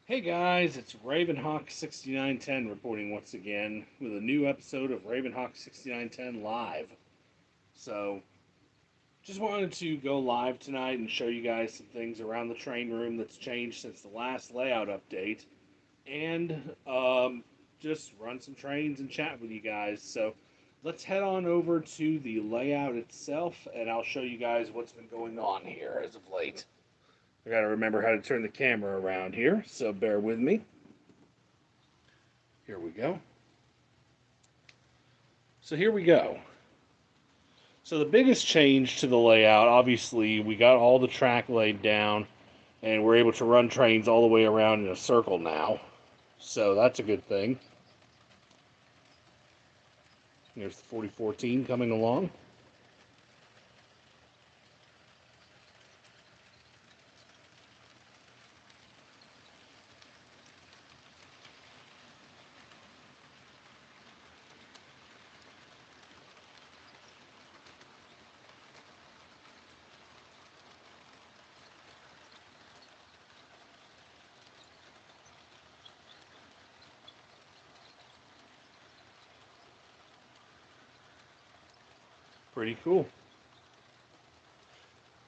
Hey guys, it's ravenhawk6910 reporting once again with a new episode of ravenhawk6910 Live. So, just wanted to go live tonight and show you guys some things around the train room that's changed since the last layout update, and just run some trains and chat with you guys. So, let's head on over to the layout itself, and I'll show you guys what's been going on here as of late. I gotta remember how to turn the camera around here, so bear with me. Here we go. So here we go. So the biggest change to the layout, obviously, we got all the track laid down, and we're able to run trains all the way around in a circle now. So that's a good thing. There's the 4014 coming along. Pretty cool.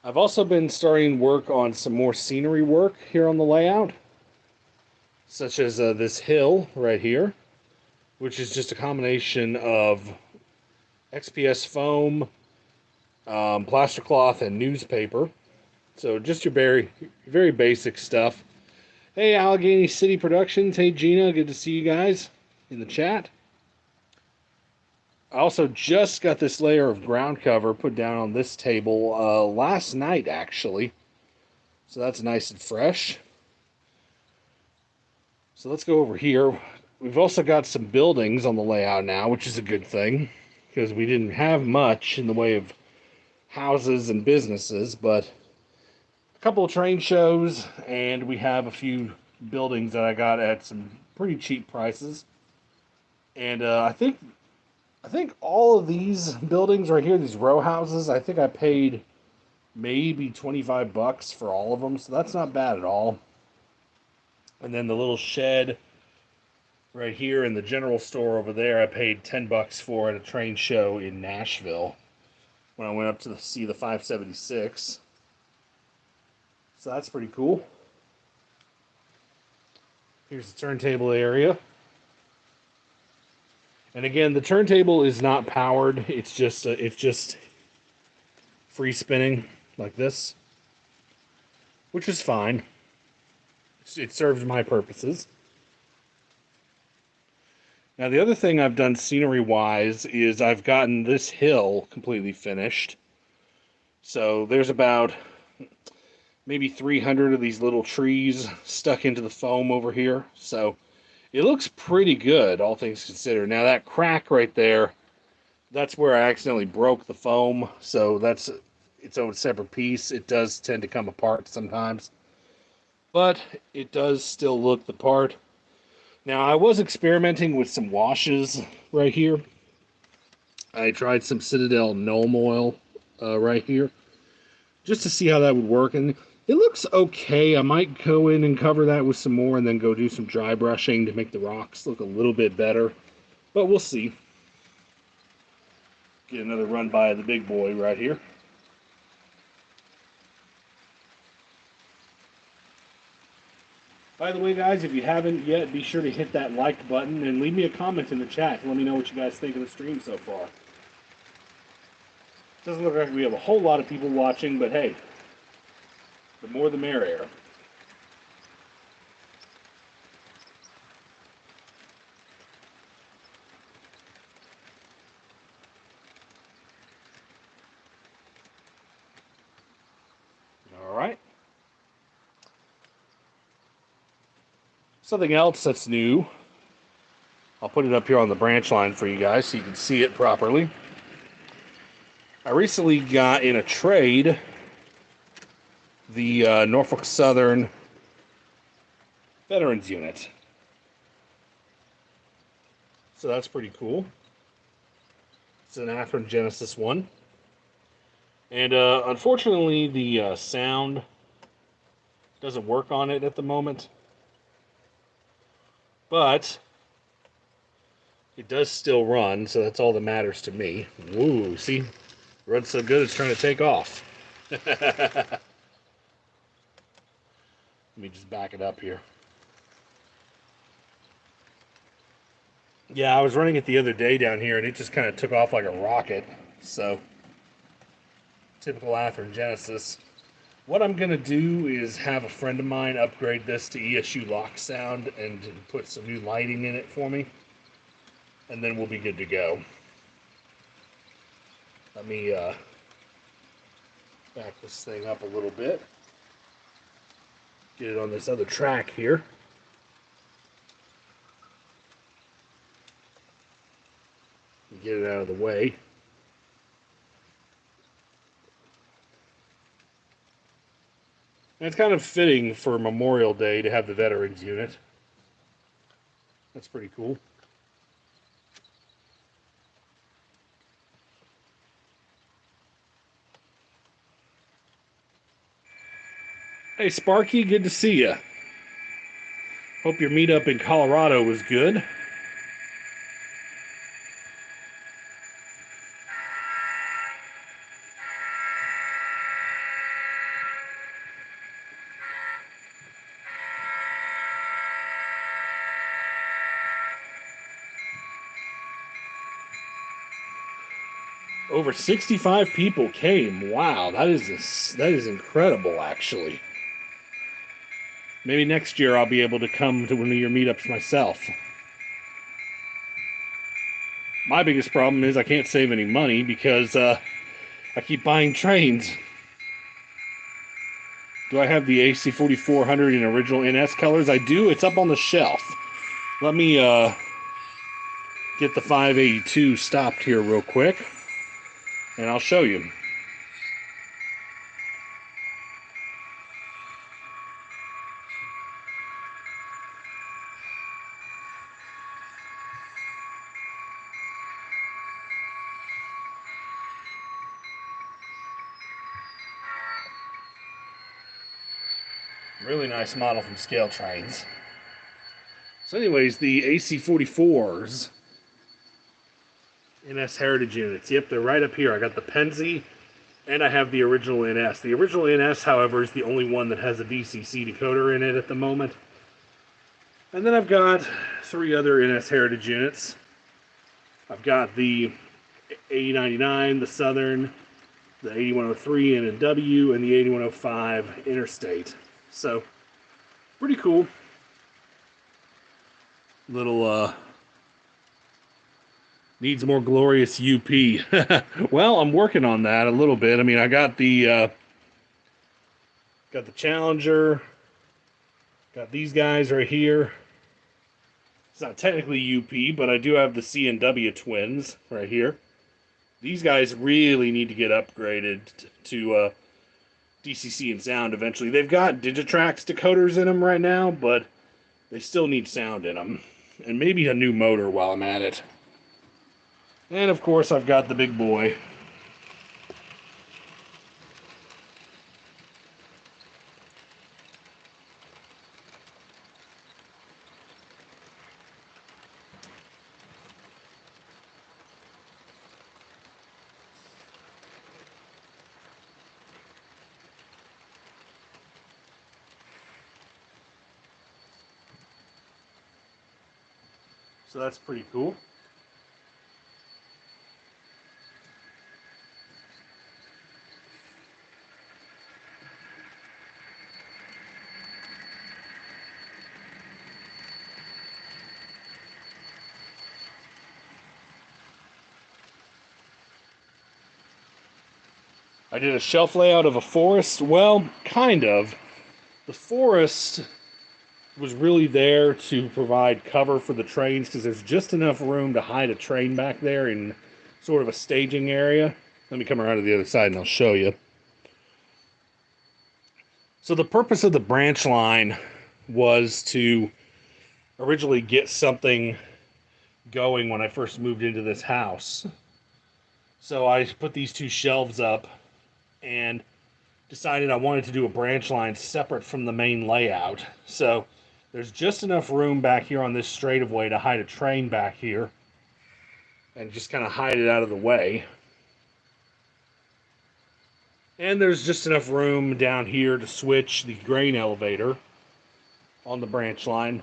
I've also been starting work on some more scenery work here on the layout, such as this hill right here, which is just a combination of XPS foam, plaster cloth, and newspaper. So just your very basic stuff. Hey, Allegheny City Productions. Hey, Gina. Good to see you guys in the chat. I also just got this layer of ground cover put down on this table last night, actually. So that's nice and fresh. So let's go over here. We've also got some buildings on the layout now, which is a good thing, because we didn't have much in the way of houses and businesses, but a couple of train shows, and we have a few buildings that I got at some pretty cheap prices. And I think all of these buildings right here, these row houses, I think I paid maybe 25 bucks for all of them, so that's not bad at all. And then the little shed right here in the general store over there, I paid 10 bucks for at a train show in Nashville when I went up to see the 576. So that's pretty cool. Here's the turntable area. And again, the turntable is not powered. It's just free spinning like this, which is fine. It serves my purposes. Now, the other thing I've done scenery-wise is I've gotten this hill completely finished. So there's about maybe 300 of these little trees stuck into the foam over here. So it looks pretty good, all things considered. Now, that crack right there, that's where I accidentally broke the foam. So that's its own separate piece. It does tend to come apart sometimes, but it does still look the part. Now, I was experimenting with some washes right here. I tried some Citadel Gnome Oil right here, just to see how that would work, and it looks okay. I might go in and cover that with some more and then go do some dry brushing to make the rocks look a little bit better, but we'll see. Get another run by the big boy right here. By the way, guys, if you haven't yet, be sure to hit that like button and leave me a comment in the chat to let me know what you guys think of the stream so far. Doesn't look like we have a whole lot of people watching, but hey, the more the merrier. All right. Something else that's new. I'll put it up here on the branch line for you guys so you can see it properly. I recently got in a trade the Norfolk Southern Veterans Unit. So that's pretty cool. It's an Athearn Genesis 1. And unfortunately, the sound doesn't work on it at the moment. But it does still run, so that's all that matters to me. Woo, see? Runs so good it's trying to take off. Let me just back it up here. Yeah, I was running it the other day down here, and it just kind of took off like a rocket. So, typical Athearn Genesis. What I'm going to do is have a friend of mine upgrade this to ESU lock sound and put some new lighting in it for me. And then we'll be good to go. Let me back this thing up a little bit. Get it on this other track here. Get it out of the way. And it's kind of fitting for Memorial Day to have the Veterans Unit. That's pretty cool. Hey Sparky, good to see you. Hope your meetup in Colorado was good. Over 65 people came. Wow, that is incredible, actually. Maybe next year I'll be able to come to one of your meetups myself. My biggest problem is I can't save any money because I keep buying trains. Do I have the AC4400 in original NS colors? I do. It's up on the shelf. Let me get the 582 stopped here real quick, and I'll show you. Really nice model from Scale Trains. So anyways, the AC44s, NS Heritage units. Yep, they're right up here. I got the Penzi, and I have the original NS. The original NS, however, is the only one that has a DCC decoder in it at the moment. And then I've got 3 other NS Heritage units. I've got the 8099, the Southern, the 8103 N&W, and the 8105 Interstate. So, pretty cool. Little, needs more glorious UP. Well, I'm working on that a little bit. I mean, I got the Challenger, got these guys right here. It's not technically UP, but I do have the C&W twins right here. These guys really need to get upgraded to DCC and sound eventually. They've got Digitrax decoders in them right now, but they still need sound in them. And maybe a new motor while I'm at it. And of course, I've got the big boy. So that's pretty cool. I did a shelf layout of a forest. Well, kind of. The forest was really there to provide cover for the trains because there's just enough room to hide a train back there in sort of a staging area. Let me come around to the other side and I'll show you. So the purpose of the branch line was to originally get something going when I first moved into this house. So I put these 2 shelves up and decided I wanted to do a branch line separate from the main layout. So There's just enough room back here on this straightaway to hide a train back here and just kind of hide it out of the way. And there's just enough room down here to switch the grain elevator on the branch line.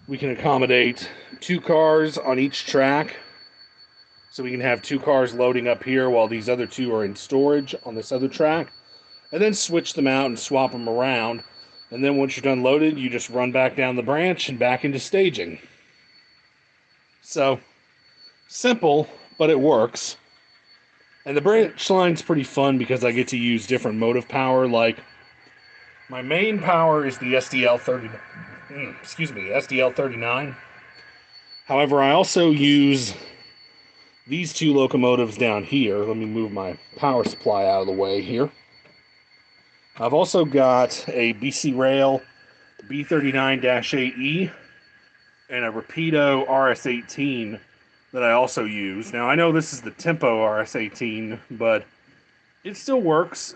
We can accommodate 2 cars on each track. So we can have 2 cars loading up here while these other 2 are in storage on this other track. And then switch them out and swap them around. And then once you're done loaded, you just run back down the branch and back into staging. So, simple, but it works. And the branch line's pretty fun because I get to use different motive power. Like, my main power is the SDL39. However, I also use these 2 locomotives down here. Let me move my power supply out of the way here. I've also got a BC Rail B39-8E and a Rapido RS18 that I also use. Now, I know this is the Tempo RS18, but it still works.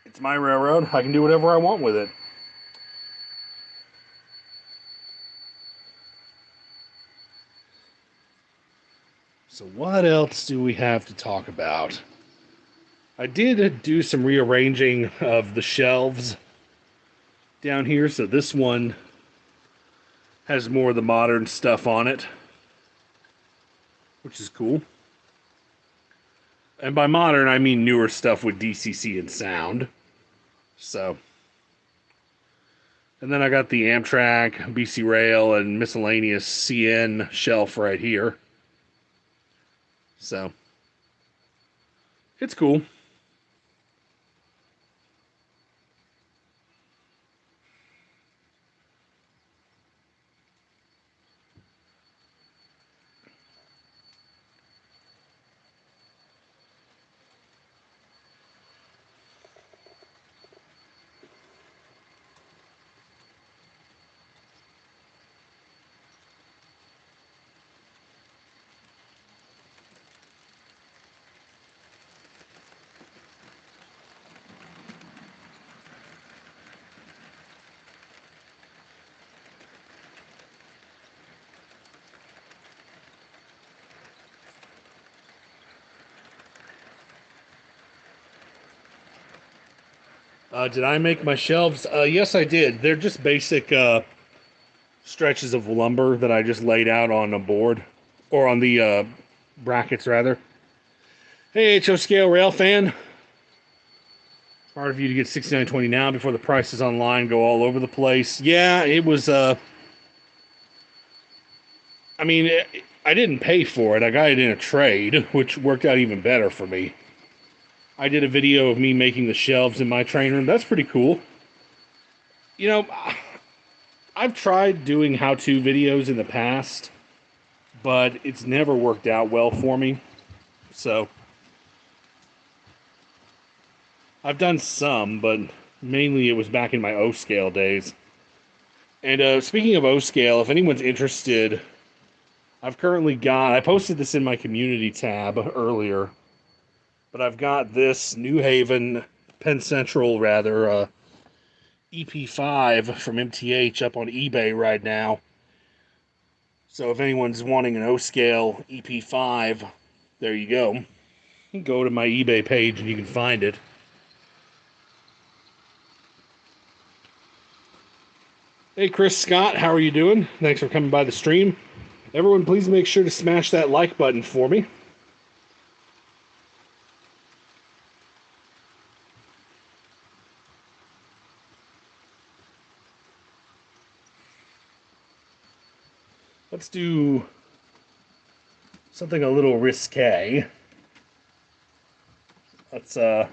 It's my railroad. I can do whatever I want with it. So what else do we have to talk about? I did do some rearranging of the shelves down here, so this one has more of the modern stuff on it, which is cool. And by modern, I mean newer stuff with DCC and sound. So, and then I got the Amtrak, BC Rail, and miscellaneous CN shelf right here. So, it's cool. Did I make my shelves? Yes, I did. They're just basic stretches of lumber that I just laid out on a board, or on the brackets, rather. Hey, HO Scale Rail fan. Hard of you to get 6920 now before the prices online go all over the place. Yeah, it was, I mean, I didn't pay for it. I got it in a trade, which worked out even better for me. I did a video of me making the shelves in my train room. That's pretty cool. You know, I've tried doing how-to videos in the past, but it's never worked out well for me. So, I've done some, but mainly it was back in my O-scale days. And speaking of O-scale, if anyone's interested, I've currently got, I posted this in my community tab earlier, but I've got this New Haven, Penn Central rather, EP5 from MTH up on eBay right now. So if anyone's wanting an O-scale EP5, there you go. You can go to my eBay page and you can find it. Hey Chris Scott, how are you doing? Thanks for coming by the stream. Everyone, please make sure to smash that like button for me. Let's do something a little risque. Let's try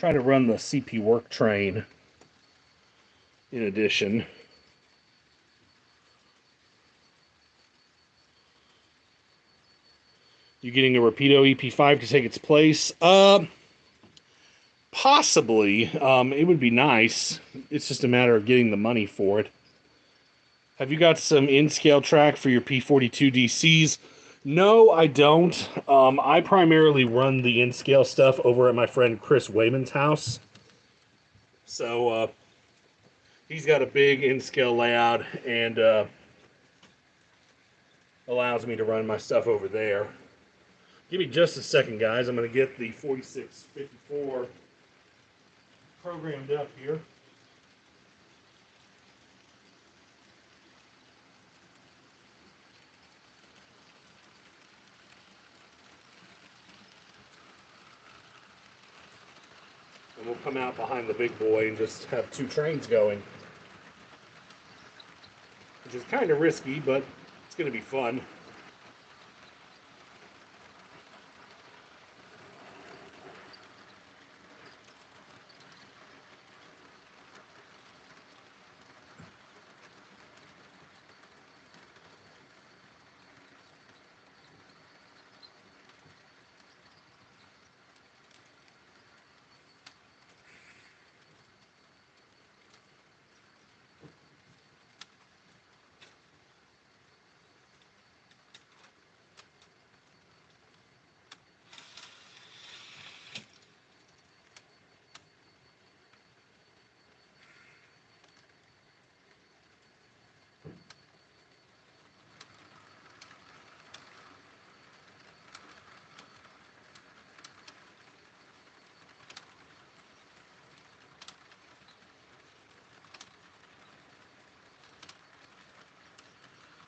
to run the CP work train in addition. You getting a Rapido EP5 to take its place? Possibly. It would be nice. It's just a matter of getting the money for it. Have you got some in-scale track for your P42 DCs? No, I don't. I primarily run the in-scale stuff over at my friend Chris Wayman's house. So he's got a big in-scale layout and allows me to run my stuff over there. Give me just a second, guys. I'm going to get the 4654 programmed up here. And we'll come out behind the big boy and just have two trains going. Which is kind of risky, but it's going to be fun.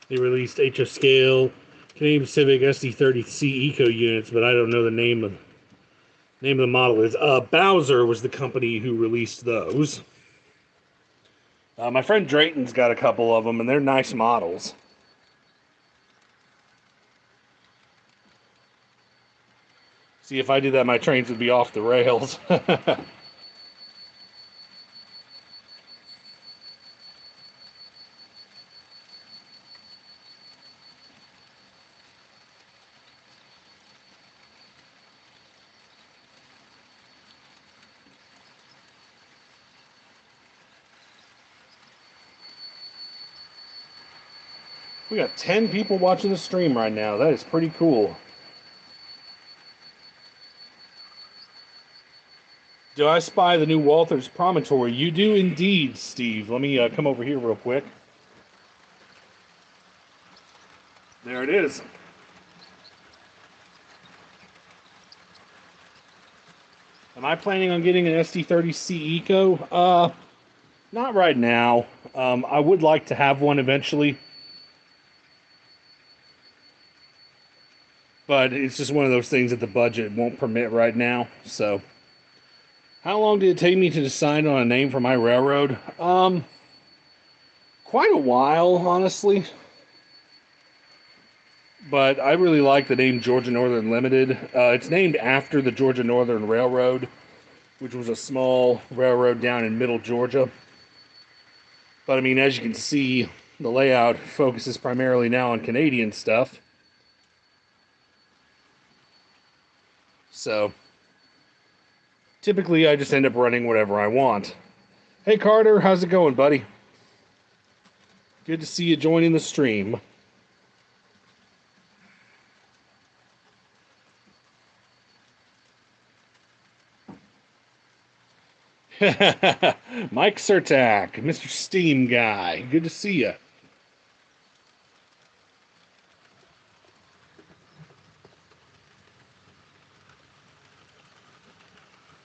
They released HF scale Canadian Pacific SD30C Eco units, but I don't know the name of the model is. Bowser was the company who released those. My friend Drayton's got a couple of them, and they're nice models. See, if I did that, my trains would be off the rails. We got 10 people watching the stream right now. That is pretty cool. Do I spy the new Walther's Promontory? You do indeed, Steve. Let me come over here real quick. There it is. Am I planning on getting an SD30C Eco? Not right now. I would like to have one eventually. But it's just one of those things that the budget won't permit right now. So, how long did it take me to decide on a name for my railroad? Quite a while, honestly. But I really like the name Georgia Northern Limited. It's named after the Georgia Northern Railroad, which was a small railroad down in middle Georgia. But I mean, as you can see, the layout focuses primarily now on Canadian stuff. So, typically I just end up running whatever I want. Hey Carter, how's it going, buddy? Good to see you joining the stream. Mike Sertak, Mr. Steam Guy. Good to see you.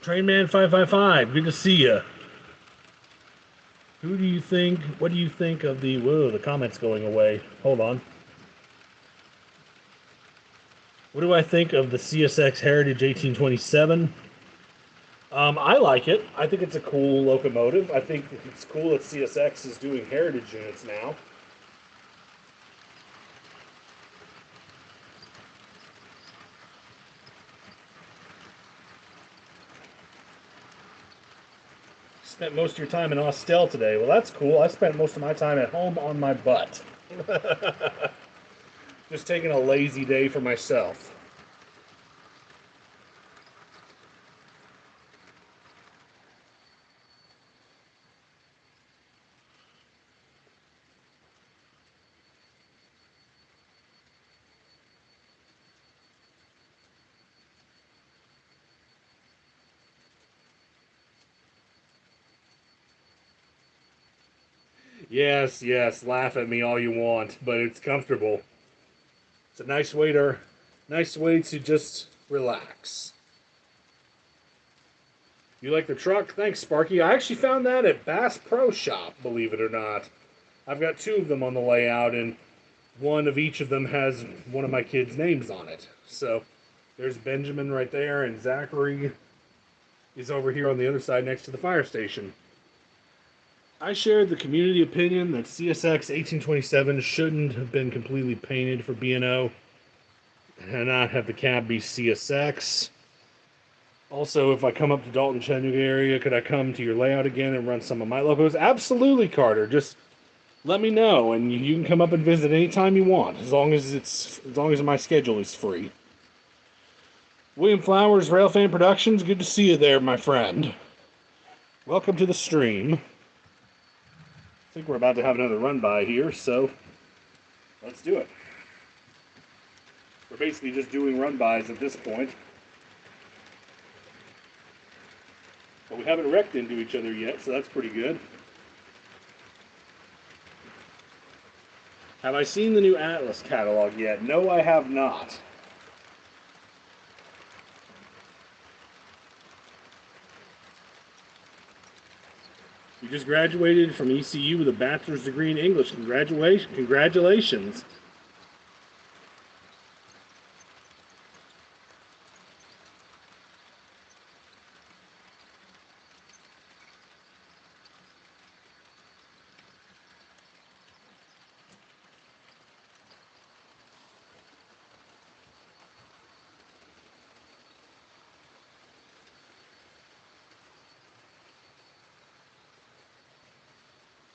Trainman555, good to see you. Who do you think, what do you think of the, whoa, the comments going away. Hold on. What do I think of the CSX Heritage 1827? I like it. I think it's a cool locomotive. I think it's cool that CSX is doing heritage units now. Spent most of your time in Austell today. Well, that's cool. I spent most of my time at home on my butt. Just taking a lazy day for myself. Yes, yes, laugh at me all you want, but it's comfortable. It's a nice way to just relax. You like the truck? Thanks, Sparky. I actually found that at Bass Pro Shop, believe it or not. I've got two of them on the layout, and one of each of them has one of my kids' names on it. So there's Benjamin right there, and Zachary is over here on the other side next to the fire station. I shared the community opinion that CSX 1827 shouldn't have been completely painted for B&O and not have the cab be CSX. Also, if I come up to Dalton, Chattanooga area, could I come to your layout again and run some of my logos? Absolutely, Carter. Just let me know, and you can come up and visit anytime you want, as long as my schedule is free. William Flowers, Railfan Productions. Good to see you there, my friend. Welcome to the stream. I think we're about to have another run by here, so let's do it. We're basically just doing run bys at this point. But we haven't wrecked into each other yet, so that's pretty good. Have I seen the new Atlas catalog yet? No, I have not. You just graduated from ECU with a bachelor's degree in English. Congratulations.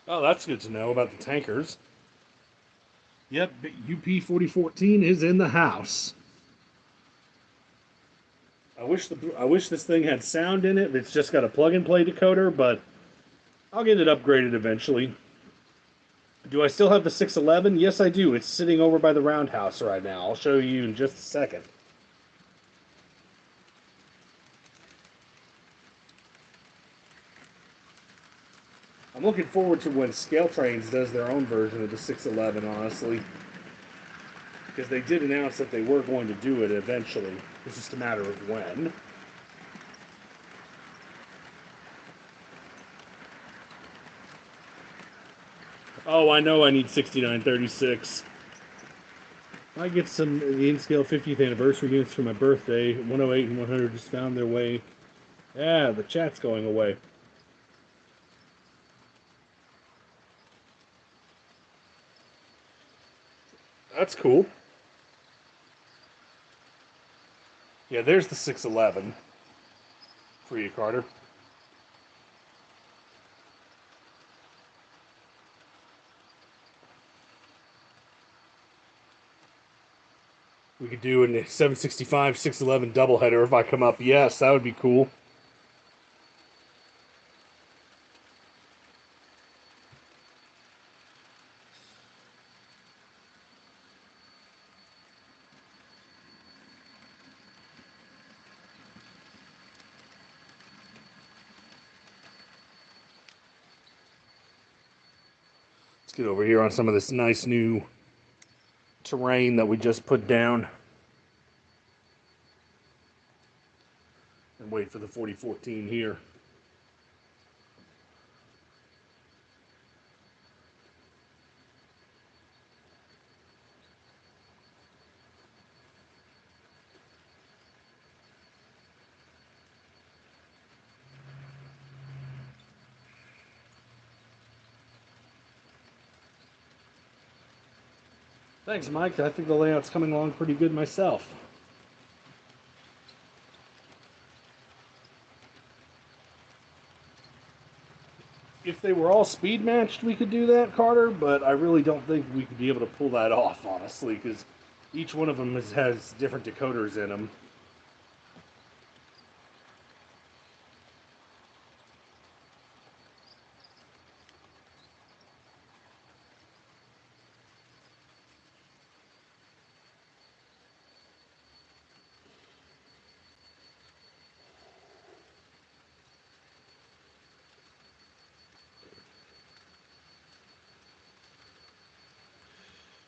Oh, that's good to know about the tankers. Yep, UP 4014 is in the house. I wish this thing had sound in it. It's just got a plug-and-play decoder, but I'll get it upgraded eventually. Do I still have the 611? Yes, I do. It's sitting over by the roundhouse right now. I'll show you in just a second. I'm looking forward to when Scale Trains does their own version of the 611, honestly. Because they did announce that they were going to do it eventually. It's just a matter of when. Oh, I know I need 6936. I get some the N-Scale 50th anniversary units for my birthday. 108 and 100 just found their way. Yeah, the chat's going away. That's cool. Yeah, there's the 611 for you, Carter. We could do a 765, 611 doubleheader if I come up. Yes, that would be cool. Let's get over here on some of this nice new terrain that we just put down. And wait for the 4014 here. Thanks, Mike. I think the layout's coming along pretty good myself. If they were all speed matched, we could do that, Carter, but I really don't think we could be able to pull that off, honestly, because each one of them has different decoders in them.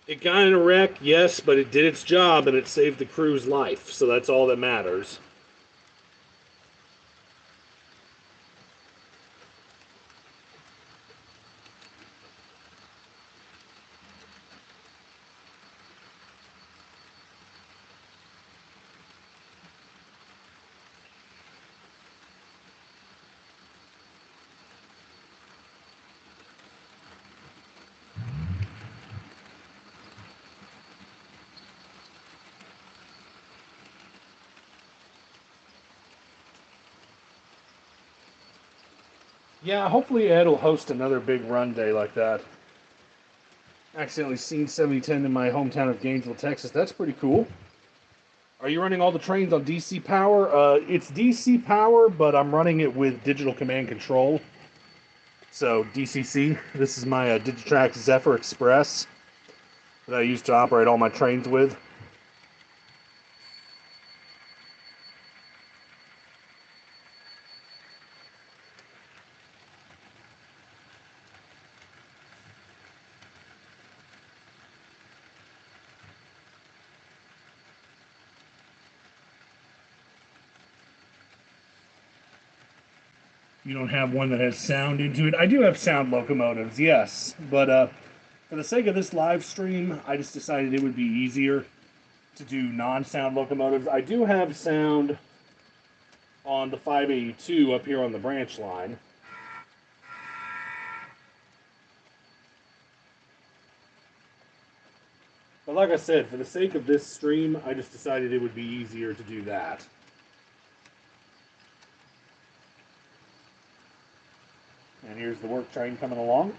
It got in a wreck, yes, but it did its job and it saved the crew's life, so that's all that matters. Yeah, hopefully Ed will host another big run day like that. Accidentally seen 7010 in my hometown of Gainesville, Texas. That's pretty cool. Are you running all the trains on DC power? It's DC power, but I'm running it with digital command control. So DCC. This is my Digitrax Zephyr Express that I use to operate all my trains with. You don't have one that has sound into it. I do have sound locomotives, yes, but for the sake of this live stream, I just decided it would be easier to do non-sound locomotives. I do have sound on the 582 up here on the branch line. But like I said, for the sake of this stream, I just decided it would be easier to do that. And here's the work train coming along.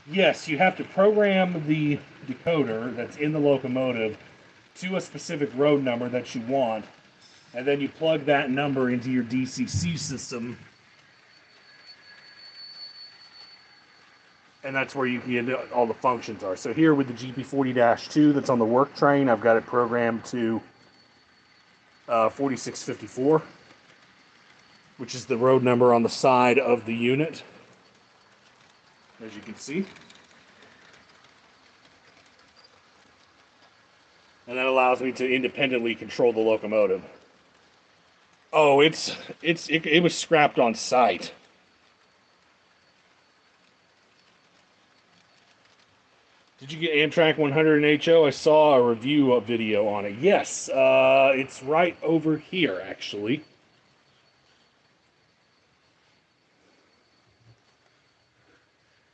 Yes, you have to program the decoder that's in the locomotive to a specific road number that you want, and then you plug that number into your DCC system, and that's where you can get all the functions are. So here with the GP40-2 that's on the work train, I've got it programmed to 4654, which is the road number on the side of the unit, as you can see. And that allows me to independently control the locomotive. Oh, it was scrapped on site. Did you get Amtrak 100 HO? I saw a review video on it. Yes, it's right over here, actually.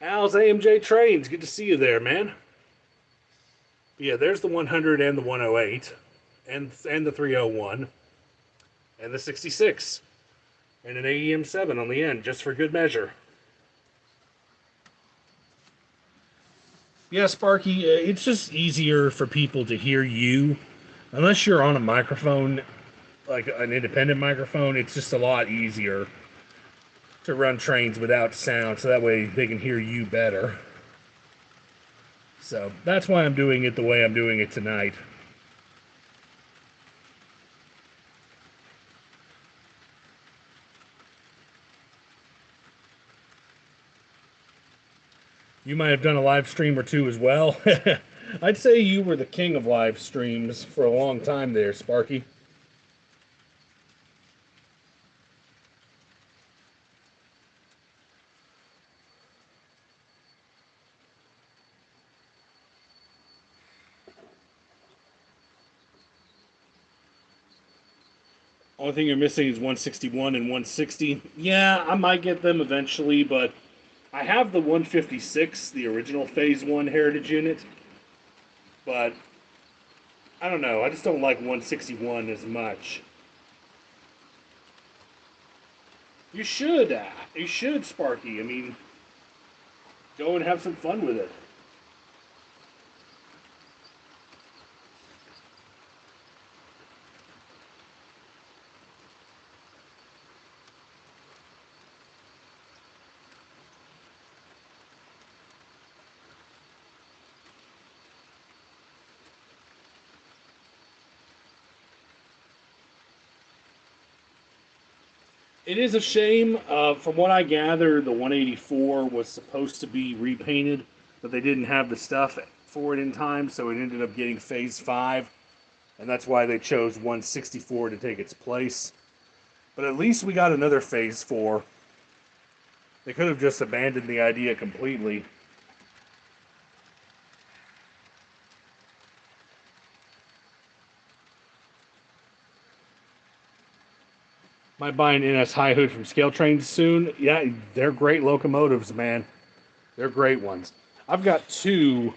Al's AMJ Trains. Good to see you there, man. Yeah, there's the 100 and the 108, and the 301, and the 66, and an AEM7 on the end, just for good measure. Yeah, Sparky, it's just easier for people to hear you. Unless you're on a microphone, like an independent microphone, it's just a lot easier to run trains without sound, so that way they can hear you better. So that's why I'm doing it the way I'm doing it tonight. You might have done a live stream or two as well. I'd say you were the king of live streams for a long time there, Sparky. Only thing you're missing is 161 and 160. Yeah, I might get them eventually, but I have the 156, the original Phase 1 Heritage unit. But I don't know, I just don't like 161 as much. You should, Sparky. I mean, go and have some fun with it. It is a shame. From what I gather, the 184 was supposed to be repainted, but they didn't have the stuff for it in time, so it ended up getting Phase 5, and that's why they chose 164 to take its place. But at least we got another Phase 4. They could have just abandoned the idea completely. Might buy an NS High Hood from Scale Trains soon. Yeah, they're great locomotives, man. They're great ones. I've got two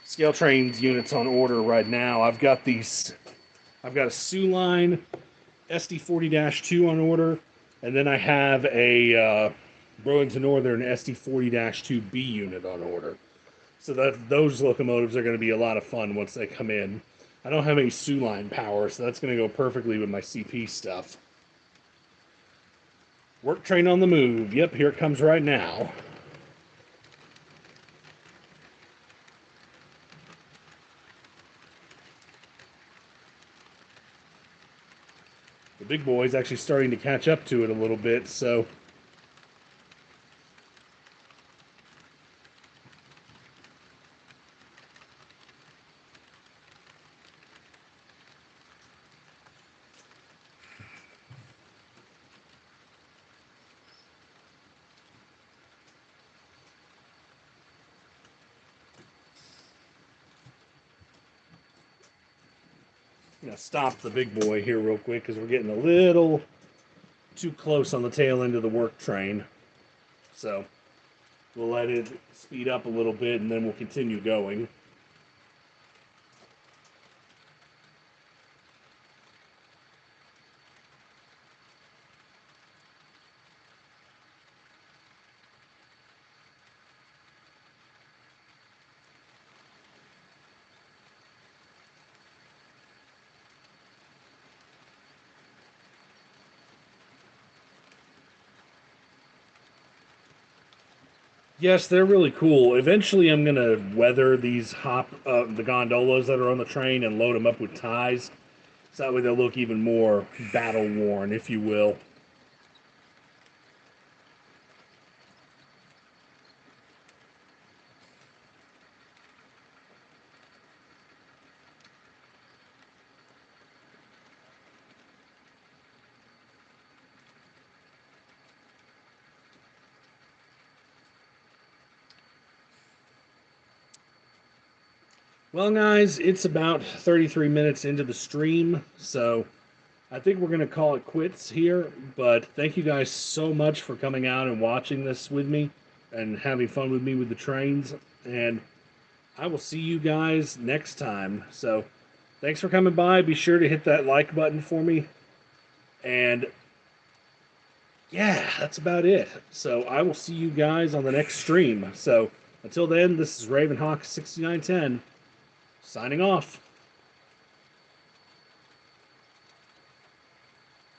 Scale Trains units on order right now. I've got a Sioux Line SD40-2 on order, and then I have a Burlington Northern SD40-2B unit on order. So those locomotives are going to be a lot of fun once they come in. I don't have any Sioux Line power, so that's going to go perfectly with my CP stuff. Work train on the move. Yep, here it comes right now. The big boy's actually starting to catch up to it a little bit, so I'm going to stop the big boy here real quick because we're getting a little too close on the tail end of the work train. So we'll let it speed up a little bit and then we'll continue going. Yes, they're really cool. Eventually, I'm gonna weather these the gondolas that are on the train and load them up with ties, so that way they'll look even more battle worn, if you will. Well, guys, it's about 33 minutes into the stream, so I think we're going to call it quits here. But thank you guys so much for coming out and watching this with me and having fun with me with the trains. And I will see you guys next time. So thanks for coming by. Be sure to hit that like button for me. And yeah, that's about it. So I will see you guys on the next stream. So until then, this is ravenhawk6910 signing off.